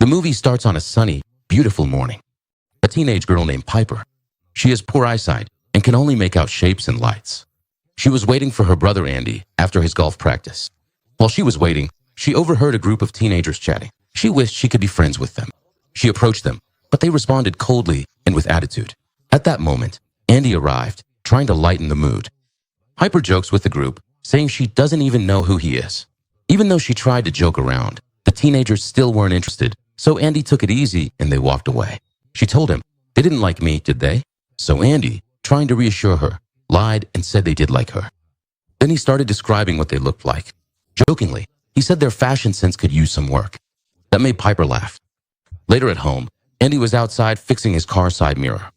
The movie starts on a sunny, beautiful morning. A teenage girl named Piper. She has poor eyesight and can only make out shapes and lights. She was waiting for her brother Andy after his golf practice. While she was waiting, she overheard a group of teenagers chatting. She wished she could be friends with them. She approached them, but they responded coldly and with attitude. At that moment, Andy arrived, trying to lighten the mood. Piper jokes with the group, saying she doesn't even know who he is. Even though she tried to joke around, the teenagers still weren't interested, so Andy took it easy and they walked away. She told him, "They didn't like me, did they?" So Andy, trying to reassure her, lied and said they did like her. Then he started describing what they looked like. Jokingly, he said their fashion sense could use some work. That made Piper laugh. Later at home, Andy was outside fixing his car side mirror.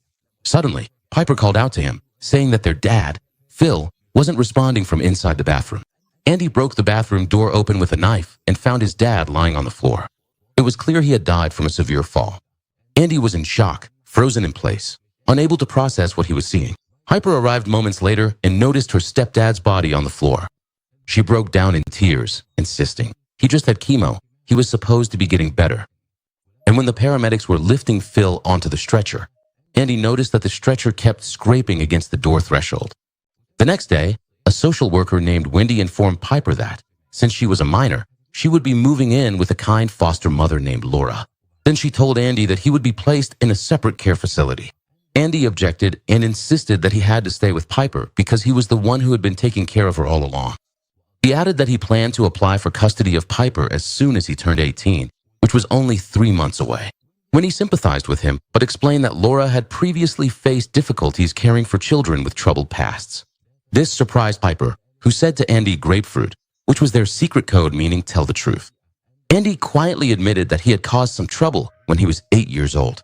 Suddenly, Piper called out to him, saying that their dad, Phil, wasn't responding from inside the bathroom. Andy broke the bathroom door open with a knife and found his dad lying on the floor. It was clear he had died from a severe fall. Andy was in shock, frozen in place, unable to process what he was seeing. Piper arrived moments later and noticed her stepdad's body on the floor. She broke down in tears, insisting he just had chemo. He was supposed to be getting better. And when the paramedics were lifting Phil onto the stretcher, Andy noticed that the stretcher kept scraping against the door threshold. The next day, a social worker named Wendy informed Piper that, since she was a minor, she would be moving in with a kind foster mother named Laura. Then she told Andy that he would be placed in a separate care facility. Andy objected and insisted that he had to stay with Piper because he was the one who had been taking care of her all along. He added that he planned to apply for custody of Piper as soon as he turned 18, which was only 3 months away. Wendy sympathized with him, but explained that Laura had previously faced difficulties caring for children with troubled pasts. This surprised Piper, who said to Andy grapefruit, which was their secret code meaning tell the truth. Andy quietly admitted that he had caused some trouble when he was 8 years old.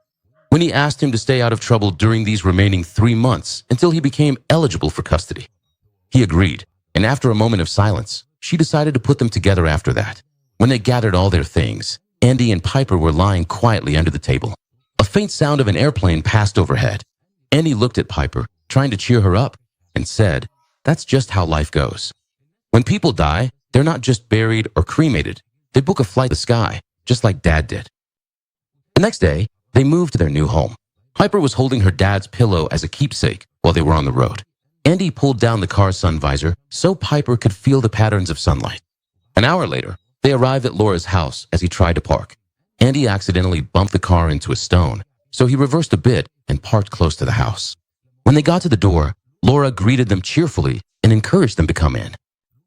Wendy asked him to stay out of trouble during these remaining 3 months until he became eligible for custody. He agreed, and after a moment of silence, she decided to put them together after that. When they gathered all their things, Andy and Piper were lying quietly under the table. A faint sound of an airplane passed overhead. Andy looked at Piper, trying to cheer her up, and said, "That's just how life goes. When people die, they're not just buried or cremated. They book a flight to the sky, just like Dad did." The next day, they moved to their new home. Piper was holding her dad's pillow as a keepsake while they were on the road. Andy pulled down the car's sun visor so Piper could feel the patterns of sunlight. An hour later, they arrived at Laura's house as he tried to park. Andy accidentally bumped the car into a stone, so he reversed a bit and parked close to the house. When they got to the door, Laura greeted them cheerfully and encouraged them to come in.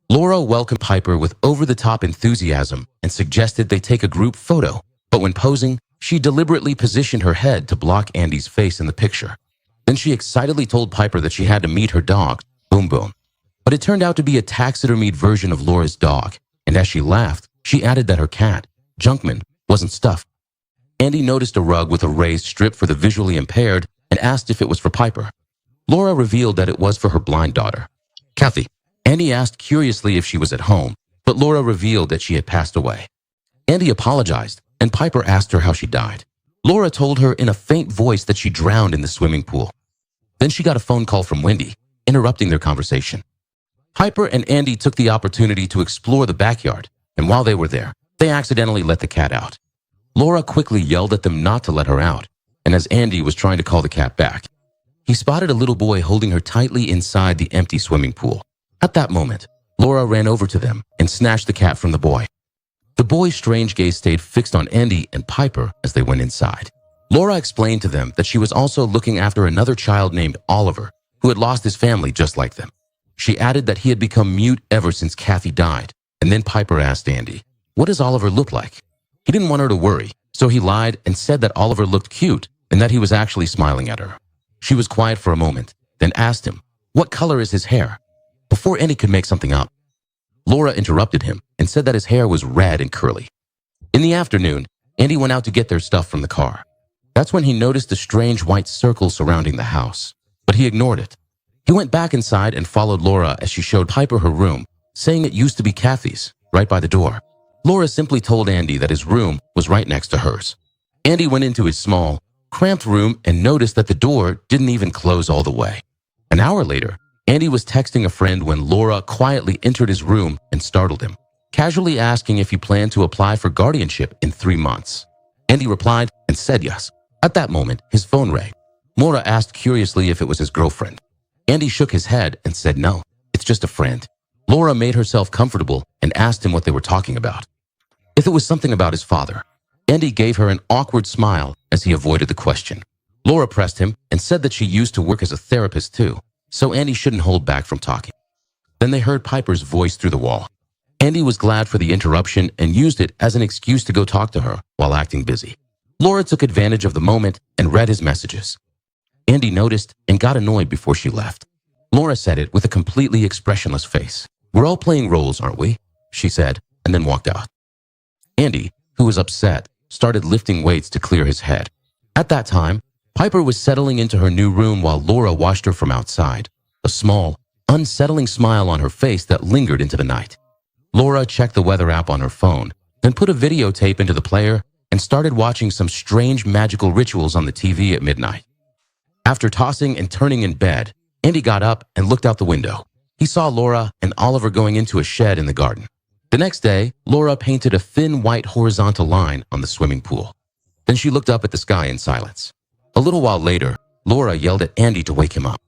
Laura welcomed Piper with over-the-top enthusiasm and suggested they take a group photo, but when posing, she deliberately positioned her head to block Andy's face in the picture. Then she excitedly told Piper that she had to meet her dog, Boom Boom. But it turned out to be a taxidermied version of Laura's dog, and as she laughed, she added that her cat, Junkman, wasn't stuffed. Andy noticed a rug with a raised strip for the visually impaired and asked if it was for Piper. Laura revealed that it was for her blind daughter, Kathy. Andy asked curiously if she was at home, but Laura revealed that she had passed away. Andy apologized, and Piper asked her how she died. Laura told her in a faint voice that she drowned in the swimming pool. Then she got a phone call from Wendy, interrupting their conversation. Piper and Andy took the opportunity to explore the backyard, and while they were there, they accidentally let the cat out. Laura quickly yelled at them not to let her out, and as Andy was trying to call the cat back, he spotted a little boy holding her tightly inside the empty swimming pool. At that moment, Laura ran over to them and snatched the cat from the boy. The boy's strange gaze stayed fixed on Andy and Piper as they went inside. Laura explained to them that she was also looking after another child named Oliver, who had lost his family just like them. She added that he had become mute ever since Kathy died, and then Piper asked Andy, "What does Oliver look like?" He didn't want her to worry, so he lied and said that Oliver looked cute and that he was actually smiling at her. She was quiet for a moment, then asked him, "What color is his hair?" Before Andy could make something up, Laura interrupted him and said that his hair was red and curly. In the afternoon, Andy went out to get their stuff from the car. That's when he noticed the strange white circle surrounding the house, but he ignored it. He went back inside and followed Laura as she showed Piper her room, saying it used to be Kathy's, right by the door. Laura simply told Andy that his room was right next to hers. Andy went into his small, cramped room and noticed that the door didn't even close all the way. An hour later, Andy was texting a friend when Laura quietly entered his room and startled him, casually asking if he planned to apply for guardianship in 3 months. Andy replied and said yes. At that moment, his phone rang. Laura asked curiously if it was his girlfriend. Andy shook his head and said no, it's just a friend. Laura made herself comfortable and asked him what they were talking about. If it was something about his father. Andy gave her an awkward smile as he avoided the question. Laura pressed him and said that she used to work as a therapist too, so Andy shouldn't hold back from talking. Then they heard Piper's voice through the wall. Andy was glad for the interruption and used it as an excuse to go talk to her while acting busy. Laura took advantage of the moment and read his messages. Andy noticed and got annoyed before she left. Laura said it with a completely expressionless face. "We're all playing roles, aren't we?" she said, and then walked out. Andy, who was upset, started lifting weights to clear his head. At that time, Piper was settling into her new room while Laura watched her from outside, a small, unsettling smile on her face that lingered into the night. Laura checked the weather app on her phone, then put a videotape into the player and started watching some strange magical rituals on the TV at midnight. After tossing and turning in bed, Andy got up and looked out the window. He saw Laura and Oliver going into a shed in the garden. The next day, Laura painted a thin white horizontal line on the swimming pool. Then she looked up at the sky in silence. A little while later, Laura yelled at Andy to wake him up.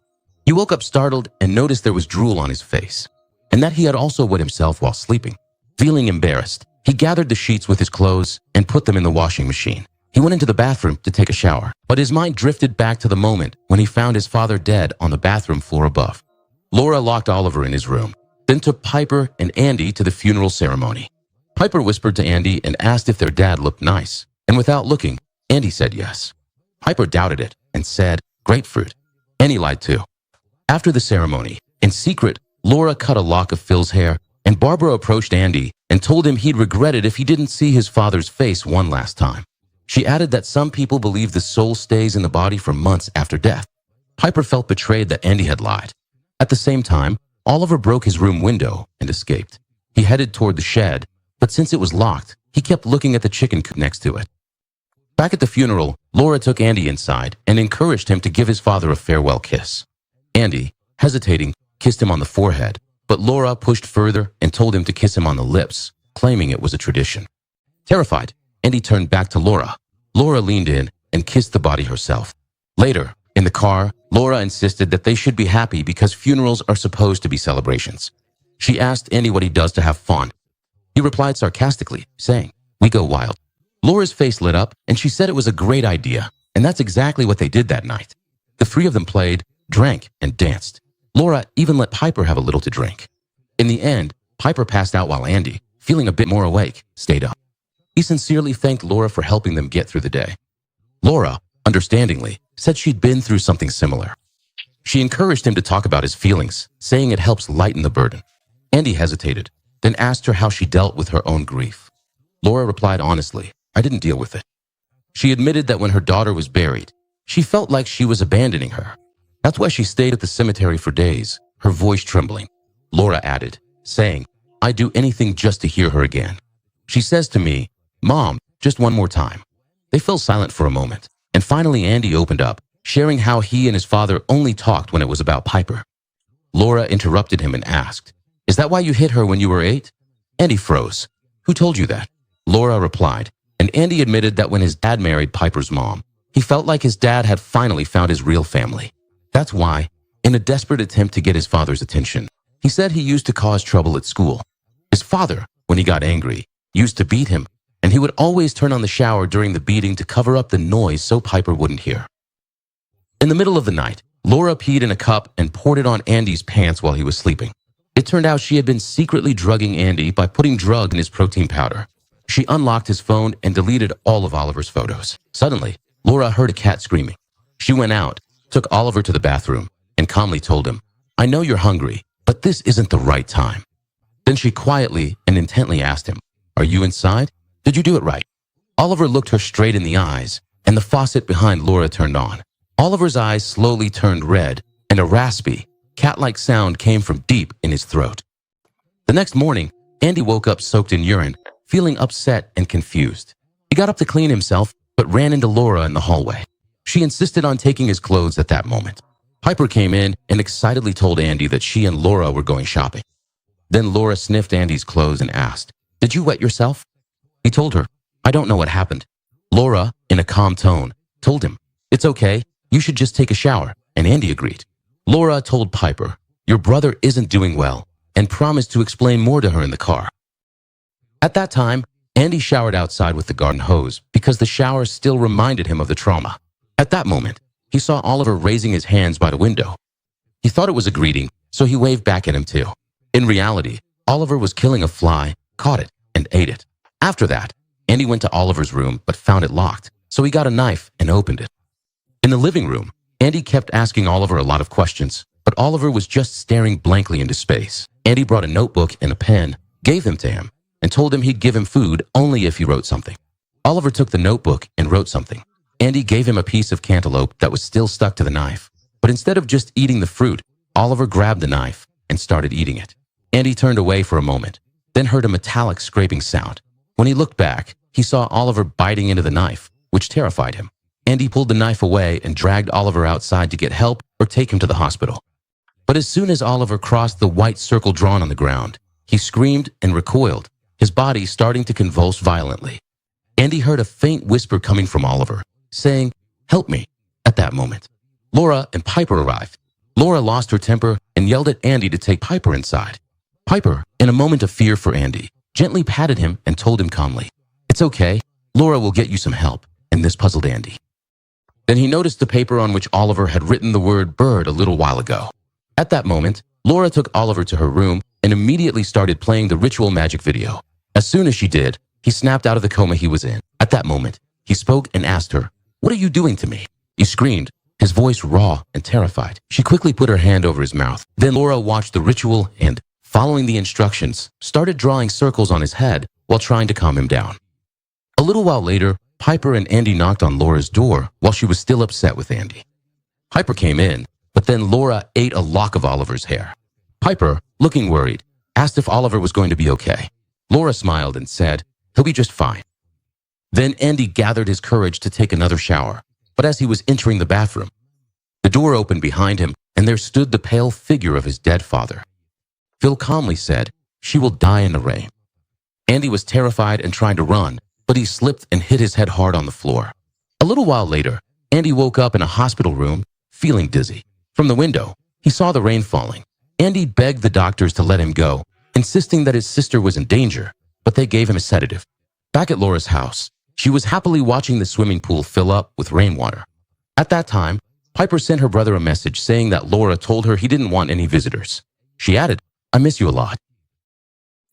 He woke up startled and noticed there was drool on his face, and that he had also wet himself while sleeping. Feeling embarrassed, he gathered the sheets with his clothes and put them in the washing machine. He went into the bathroom to take a shower, but his mind drifted back to the moment when he found his father dead on the bathroom floor above. Laura locked Oliver in his room, then took Piper and Andy to the funeral ceremony. Piper whispered to Andy and asked if their dad looked nice, and without looking, Andy said yes. Piper doubted it and said, "Grapefruit." Andy lied too. After the ceremony, in secret, Laura cut a lock of Phil's hair, and Barbara approached Andy and told him he'd regret it if he didn't see his father's face one last time. She added that some people believe the soul stays in the body for months after death. Piper felt betrayed that Andy had lied. At the same time, Oliver broke his room window and escaped. He headed toward the shed, but since it was locked, he kept looking at the chicken coop next to it. Back at the funeral, Laura took Andy inside and encouraged him to give his father a farewell kiss. Andy, hesitating, kissed him on the forehead, but Laura pushed further and told him to kiss him on the lips, claiming it was a tradition. Terrified, Andy turned back to Laura. Laura leaned in and kissed the body herself. Later, in the car, Laura insisted that they should be happy because funerals are supposed to be celebrations. She asked Andy what he does to have fun. He replied sarcastically, saying, "We go wild." Laura's face lit up, and she said it was a great idea, and that's exactly what they did that night. The three of them played, drank, and danced. Laura even let Piper have a little to drink. In the end, Piper passed out while Andy, feeling a bit more awake, stayed up. He sincerely thanked Laura for helping them get through the day. Laura, understandingly, said she'd been through something similar. She encouraged him to talk about his feelings, saying it helps lighten the burden. Andy hesitated, then asked her how she dealt with her own grief. Laura replied honestly, "I didn't deal with it." She admitted that when her daughter was buried, she felt like she was abandoning her. That's why she stayed at the cemetery for days, her voice trembling. Laura added, saying, "I'd do anything just to hear her again. She says to me, 'Mom, just one more time.'" They fell silent for a moment, and finally Andy opened up, sharing how he and his father only talked when it was about Piper. Laura interrupted him and asked, "Is that why you hit her when you were 8? Andy froze. "Who told you that?" Laura replied, and Andy admitted that when his dad married Piper's mom, he felt like his dad had finally found his real family. That's why, in a desperate attempt to get his father's attention, he said he used to cause trouble at school. His father, when he got angry, used to beat him, and he would always turn on the shower during the beating to cover up the noise so Piper wouldn't hear. In the middle of the night, Laura peed in a cup and poured it on Andy's pants while he was sleeping. It turned out she had been secretly drugging Andy by putting drug in his protein powder. She unlocked his phone and deleted all of Oliver's photos. Suddenly, Laura heard a cat screaming. She went out, took Oliver to the bathroom, and calmly told him, "I know you're hungry, but this isn't the right time." Then she quietly and intently asked him, "Are you inside? Did you do it right?" Oliver looked her straight in the eyes, and the faucet behind Laura turned on. Oliver's eyes slowly turned red, and a raspy, cat-like sound came from deep in his throat. The next morning, Andy woke up soaked in urine, feeling upset and confused. He got up to clean himself, but ran into Laura in the hallway. She insisted on taking his clothes at that moment. Piper came in and excitedly told Andy that she and Laura were going shopping. Then Laura sniffed Andy's clothes and asked, "Did you wet yourself?" He told her, "I don't know what happened." Laura, in a calm tone, told him, "It's okay, you should just take a shower," and Andy agreed. Laura told Piper, "Your brother isn't doing well," and promised to explain more to her in the car. At that time, Andy showered outside with the garden hose because the shower still reminded him of the trauma. At that moment, he saw Oliver raising his hands by the window. He thought it was a greeting, so he waved back at him too. In reality, Oliver was killing a fly, caught it, and ate it. After that, Andy went to Oliver's room but found it locked, so he got a knife and opened it. In the living room, Andy kept asking Oliver a lot of questions, but Oliver was just staring blankly into space. Andy brought a notebook and a pen, gave them to him, and told him he'd give him food only if he wrote something. Oliver took the notebook and wrote something. Andy gave him a piece of cantaloupe that was still stuck to the knife. But instead of just eating the fruit, Oliver grabbed the knife and started eating it. Andy turned away for a moment, then heard a metallic scraping sound. When he looked back, he saw Oliver biting into the knife, which terrified him. Andy pulled the knife away and dragged Oliver outside to get help or take him to the hospital. But as soon as Oliver crossed the white circle drawn on the ground, he screamed and recoiled, his body starting to convulse violently. Andy heard a faint whisper coming from Oliver, saying, "Help me." At that moment, Laura and Piper arrived. Laura lost her temper and yelled at Andy to take Piper inside. Piper, in a moment of fear for Andy, gently patted him and told him calmly, "It's okay, Laura will get you some help," and this puzzled Andy. Then he noticed the paper on which Oliver had written the word bird a little while ago. At that moment, Laura took Oliver to her room and immediately started playing the ritual magic video. As soon as she did, he snapped out of the coma he was in. At that moment, he spoke and asked her, "What are you doing to me?" He screamed, his voice raw and terrified. She quickly put her hand over his mouth. Then Laura watched the ritual and, following the instructions, started drawing circles on his head while trying to calm him down. A little while later, Piper and Andy knocked on Laura's door while she was still upset with Andy. Piper came in, but then Laura ate a lock of Oliver's hair. Piper, looking worried, asked if Oliver was going to be okay. Laura smiled and said, "He'll be just fine." Then Andy gathered his courage to take another shower, but as he was entering the bathroom, the door opened behind him and there stood the pale figure of his dead father. Phil calmly said, "She will die in the rain." Andy was terrified and tried to run, but he slipped and hit his head hard on the floor. A little while later, Andy woke up in a hospital room, feeling dizzy. From the window, he saw the rain falling. Andy begged the doctors to let him go, insisting that his sister was in danger, but they gave him a sedative. Back at Laura's house, she was happily watching the swimming pool fill up with rainwater. At that time, Piper sent her brother a message saying that Laura told her he didn't want any visitors. She added, "I miss you a lot."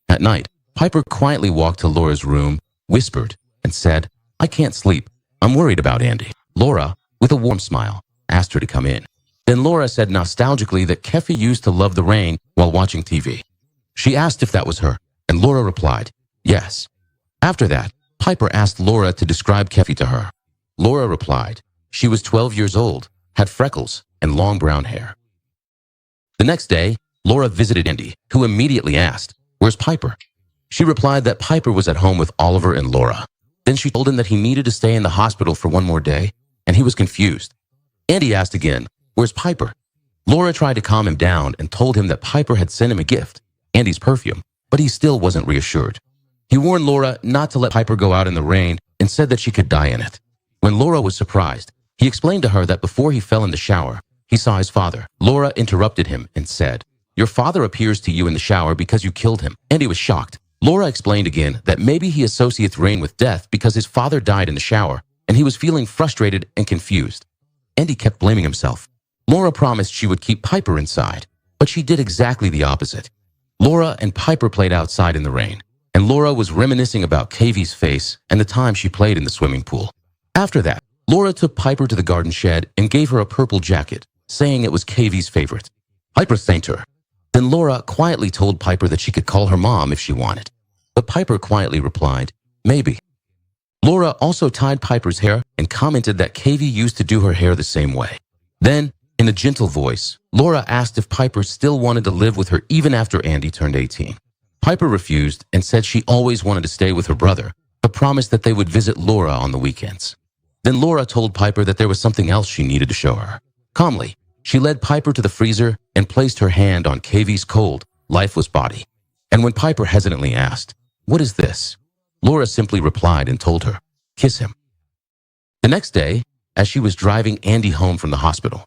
At night, Piper quietly walked to Laura's room, whispered, and said, "I can't sleep. I'm worried about Andy." Laura, with a warm smile, asked her to come in. Then Laura said nostalgically that Keffy used to love the rain while watching TV. She asked if that was her, and Laura replied, "Yes." After that, Piper asked Laura to describe Keffy to her. Laura replied, she was 12 years old, had freckles, and long brown hair. The next day, Laura visited Andy, who immediately asked, "Where's Piper?" She replied that Piper was at home with Oliver and Laura. Then she told him that he needed to stay in the hospital for one more day, and he was confused. Andy asked again, "Where's Piper?" Laura tried to calm him down and told him that Piper had sent him a gift, Andy's perfume, but he still wasn't reassured. He warned Laura not to let Piper go out in the rain and said that she could die in it. When Laura was surprised, he explained to her that before he fell in the shower, he saw his father. Laura interrupted him and said, "Your father appears to you in the shower because you killed him." Andy was shocked. Laura explained again that maybe he associates rain with death because his father died in the shower, and he was feeling frustrated and confused. Andy kept blaming himself. Laura promised she would keep Piper inside, but she did exactly the opposite. Laura and Piper played outside in the rain, and Laura was reminiscing about Kavy's face and the time she played in the swimming pool. After that, Laura took Piper to the garden shed and gave her a purple jacket, saying it was Kavy's favorite. Piper thanked her. Then Laura quietly told Piper that she could call her mom if she wanted. But Piper quietly replied, "Maybe." Laura also tied Piper's hair and commented that Kavy used to do her hair the same way. Then, in a gentle voice, Laura asked if Piper still wanted to live with her even after Andy turned 18. Piper refused and said she always wanted to stay with her brother, but promised that they would visit Laura on the weekends. Then Laura told Piper that there was something else she needed to show her. Calmly, she led Piper to the freezer and placed her hand on Kavy's cold, lifeless body. And when Piper hesitantly asked, "What is this?" Laura simply replied and told her, "Kiss him." The next day, as she was driving Andy home from the hospital,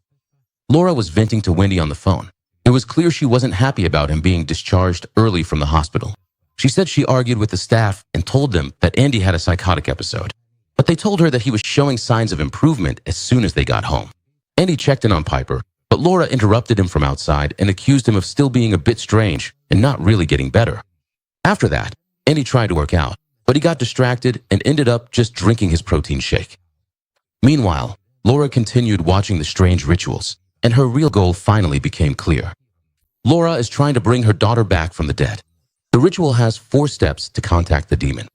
Laura was venting to Wendy on the phone. It was clear she wasn't happy about him being discharged early from the hospital. She said she argued with the staff and told them that Andy had a psychotic episode, but they told her that he was showing signs of improvement as soon as they got home. Andy checked in on Piper, but Laura interrupted him from outside and accused him of still being a bit strange and not really getting better. After that, Andy tried to work out, but he got distracted and ended up just drinking his protein shake. Meanwhile, Laura continued watching the strange rituals, and her real goal finally became clear. Laura is trying to bring her daughter back from the dead. The ritual has 4 steps to contact the demon.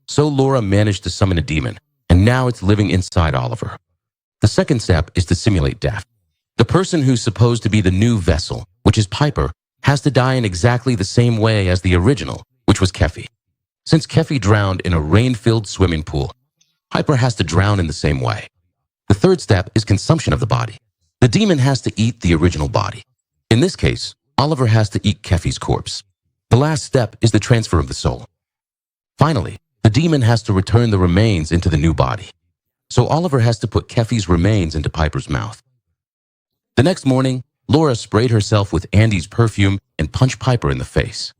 So Laura managed to summon a demon, and now it's living inside Oliver. The second step is to simulate death. The person who's supposed to be the new vessel, which is Piper, has to die in exactly the same way as the original, which was Keffy. Since Keffy drowned in a rain-filled swimming pool, Piper has to drown in the same way. The third step is consumption of the body. The demon has to eat the original body. In this case, Oliver has to eat Keffy's corpse. The last step is the transfer of the soul. Finally, the demon has to return the remains into the new body. So Oliver has to put Keffy's remains into Piper's mouth. The next morning, Laura sprayed herself with Andy's perfume and punched Piper in the face.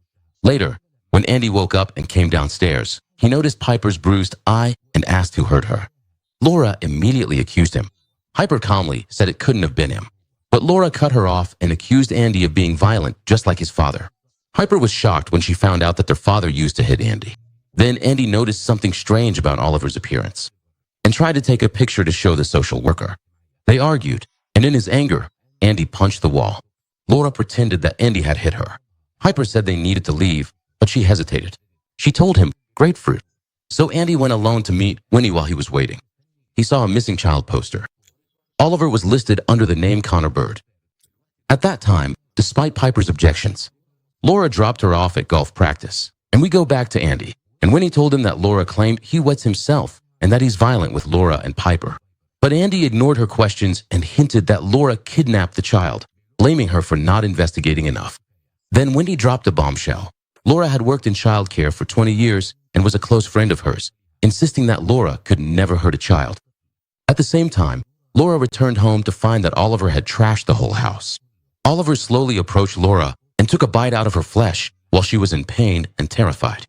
Later, when Andy woke up and came downstairs, he noticed Piper's bruised eye and asked who hurt her. Laura immediately accused him. Piper calmly said it couldn't have been him. But Laura cut her off and accused Andy of being violent, just like his father. Piper was shocked when she found out that their father used to hit Andy. Then Andy noticed something strange about Oliver's appearance and tried to take a picture to show the social worker. They argued, and in his anger, Andy punched the wall. Laura pretended that Andy had hit her. Piper said they needed to leave, but she hesitated. She told him, "Grapefruit." So Andy went alone to meet Winnie while he was waiting. He saw a missing child poster. Oliver was listed under the name Connor Bird. At that time, despite Piper's objections, Laura dropped her off at golf practice, and we go back to Andy, and Winnie told him that Laura claimed he wets himself and that he's violent with Laura and Piper. But Andy ignored her questions and hinted that Laura kidnapped the child, blaming her for not investigating enough. Then Wendy dropped a bombshell. Laura had worked in childcare for 20 years and was a close friend of hers, insisting that Laura could never hurt a child. At the same time, Laura returned home to find that Oliver had trashed the whole house. Oliver slowly approached Laura and took a bite out of her flesh while she was in pain and terrified.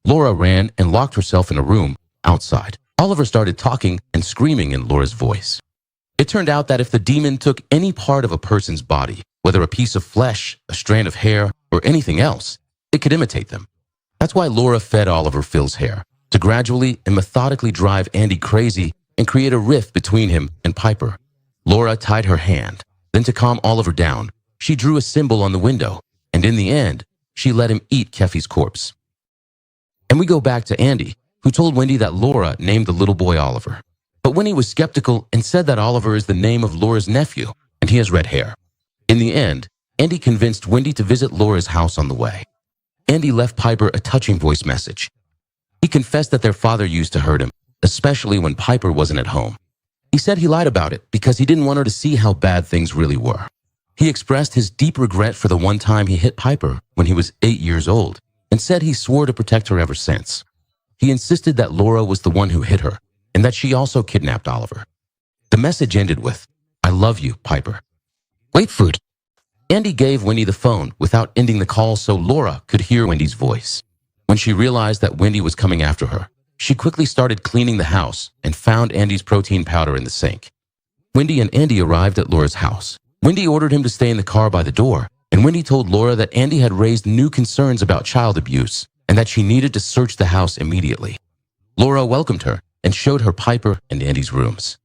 Laura ran and locked herself in a room outside. Oliver started talking and screaming in Laura's voice. It turned out that if the demon took any part of a person's body, whether a piece of flesh, a strand of hair, or anything else, it could imitate them. That's why Laura fed Oliver Phil's hair, to gradually and methodically drive Andy crazy and create a rift between him and Piper. Laura tied her hand. Then to calm Oliver down, she drew a symbol on the window, and in the end, she let him eat Keffy's corpse. And we go back to Andy, who told Wendy that Laura named the little boy Oliver. But Wendy was skeptical and said that Oliver is the name of Laura's nephew, and he has red hair. In the end, Andy convinced Wendy to visit Laura's house on the way. Andy left Piper a touching voice message. He confessed that their father used to hurt him, especially when Piper wasn't at home. He said he lied about it because he didn't want her to see how bad things really were. He expressed his deep regret for the one time he hit Piper when he was 8 years old and said he swore to protect her ever since. He insisted that Laura was the one who hit her and that she also kidnapped Oliver. The message ended with, "I love you, Piper." Wait for it. Andy gave Wendy the phone without ending the call so Laura could hear Wendy's voice. When she realized that Wendy was coming after her, she quickly started cleaning the house and found Andy's protein powder in the sink. Wendy and Andy arrived at Laura's house. Wendy ordered him to stay in the car by the door, and Wendy told Laura that Andy had raised new concerns about child abuse and that she needed to search the house immediately. Laura welcomed her and showed her Piper and Andy's rooms.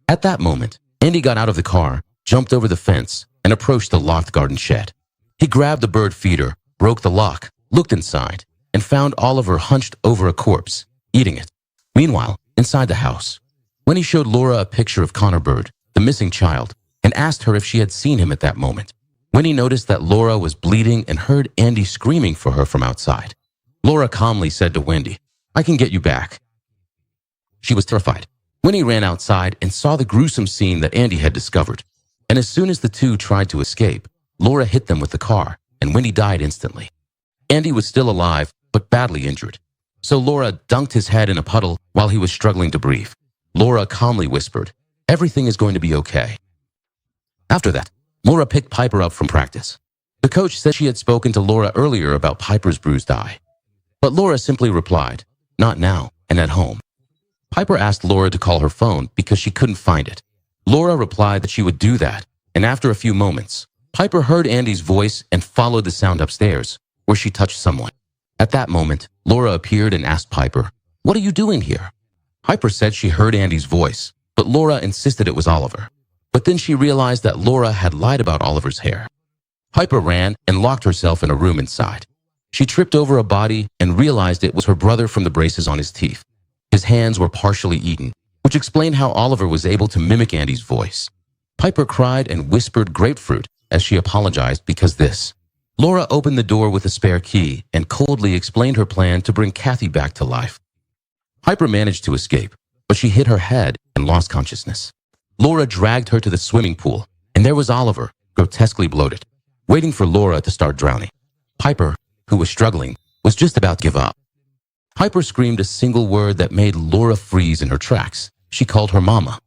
At that moment, Andy got out of the car, jumped over the fence, and approached the locked garden shed. He grabbed the bird feeder, broke the lock, looked inside, and found Oliver hunched over a corpse, eating it. Meanwhile, inside the house, Wendy showed Laura a picture of Connor Bird, the missing child, and asked her if she had seen him at that moment. Wendy noticed that Laura was bleeding and heard Andy screaming for her from outside. Laura calmly said to Wendy, "I can get you back." She was terrified. Wendy ran outside and saw the gruesome scene that Andy had discovered. And as soon as the two tried to escape, Laura hit them with the car, and Wendy died instantly. Andy was still alive, but badly injured. So Laura dunked his head in a puddle while he was struggling to breathe. Laura calmly whispered, "Everything is going to be okay." After that, Laura picked Piper up from practice. The coach said she had spoken to Laura earlier about Piper's bruised eye. But Laura simply replied, "Not now, and at home." Piper asked Laura to call her phone because she couldn't find it. Laura replied that she would do that, and after a few moments, Piper heard Andy's voice and followed the sound upstairs, where she touched someone. At that moment, Laura appeared and asked Piper, "What are you doing here?" Piper said she heard Andy's voice, but Laura insisted it was Oliver. But then she realized that Laura had lied about Oliver's hair. Piper ran and locked herself in a room inside. She tripped over a body and realized it was her brother from the braces on his teeth. His hands were partially eaten, which explained how Oliver was able to mimic Andy's voice. Piper cried and whispered grapefruit as she apologized because this. Laura opened the door with a spare key and coldly explained her plan to bring Kathy back to life. Piper managed to escape, but she hit her head and lost consciousness. Laura dragged her to the swimming pool, and there was Oliver, grotesquely bloated, waiting for Laura to start drowning. Piper, who was struggling, was just about to give up. Piper screamed a single word that made Laura freeze in her tracks. She called her mama.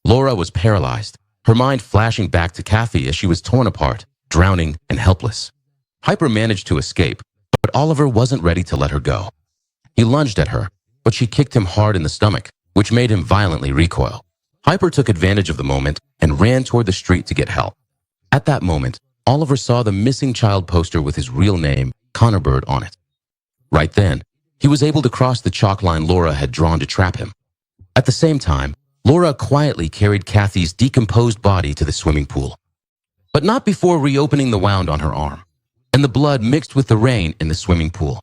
Laura was paralyzed, her mind flashing back to Kathy as she was torn apart, drowning and helpless. Piper managed to escape, but Oliver wasn't ready to let her go. He lunged at her, but she kicked him hard in the stomach, which made him violently recoil. Piper took advantage of the moment and ran toward the street to get help. At that moment, Oliver saw the missing child poster with his real name, Connor Bird, on it. Right then, he was able to cross the chalk line Laura had drawn to trap him. At the same time, Laura quietly carried Kathy's decomposed body to the swimming pool. But not before reopening the wound on her arm, and the blood mixed with the rain in the swimming pool.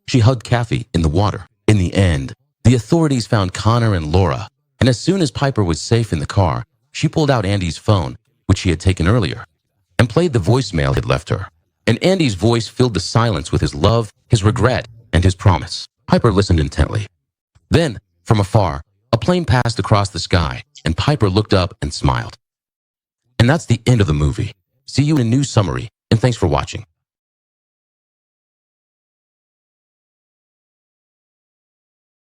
She hugged Kathy in the water. In the end, the authorities found Connor and Laura, and as soon as Piper was safe in the car, she pulled out Andy's phone, which she had taken earlier, and played the voicemail he'd left her. And Andy's voice filled the silence with his love, his regret, and his promise. Piper listened intently. Then, from afar, a plane passed across the sky, and Piper looked up and smiled. And that's the end of the movie. See you in a new summary, and thanks for watching.